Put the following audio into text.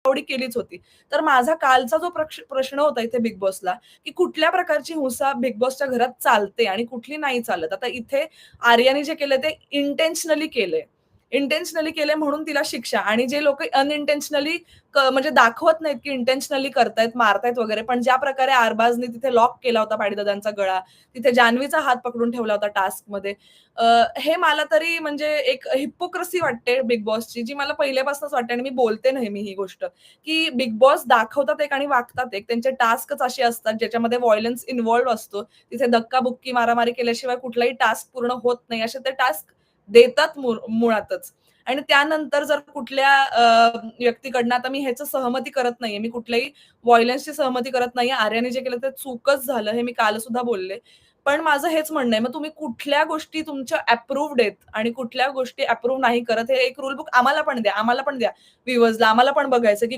आवडी केलीच होती. तर माझा कालचा जो प्रश्न होता इथे बिग बॉसला, की कुठल्या प्रकारची हुंसा बिग बॉसच्या घरात चालते आणि कुठली नाही चालत. आता इथे आर्याने जे केलं ते इंटेन्शनली केलंय. इंटेन्शनली केलंय म्हणून तिला शिक्षा आणि जे लोकं अनइंटेन्शनली म्हणजे दाखवत नाहीत, की इंटेन्शनली करतायत, मारतायत वगैरे. पण ज्या प्रकारे अरबाजने तिथे लॉक केला होता पाडीदादांचा गळा, तिथे जान्हवीचा हात पकडून ठेवला होता टास्कमध्ये. अ, हे मला तरी म्हणजे एक हिपोक्रेसी वाटते बिग बॉसची, जी मला पहिल्यापासूनच वाटते आणि मी बोलते नेहमी ही गोष्ट, की बिग बॉस दाखवतात एक आणि वागतात एक. त्यांचे टास्कच असे असतात, ज्याच्यामध्ये व्हायलन्स इन्व्हॉल्व्ड असतो. तिथे धक्काबुक्की, मारामारी केल्याशिवाय कुठलाही टास्क पूर्ण होत नाही. असे ते टास्क देतात मुळातच. आणि त्यानंतर जर कुठल्या व्यक्तीकडनं आता मी ह्याचं सहमती करत नाहीये. मी कुठल्याही व्हायलन्सची सहमती करत नाहीये. आर्याने जे केलं ते चूकच झालं, हे मी काल सुद्धा बोलले. पण माझं हेच म्हणणं आहे, मग तुम्ही कुठल्या गोष्टी तुमच्या अप्रूव्हड आहेत आणि कुठल्या गोष्टी अप्रूव्ह नाही करत, हे एक रूल बुक आम्हाला पण द्या. आम्हाला पण द्या व्ह्यूअर्सला. आम्हाला पण बघायचं, की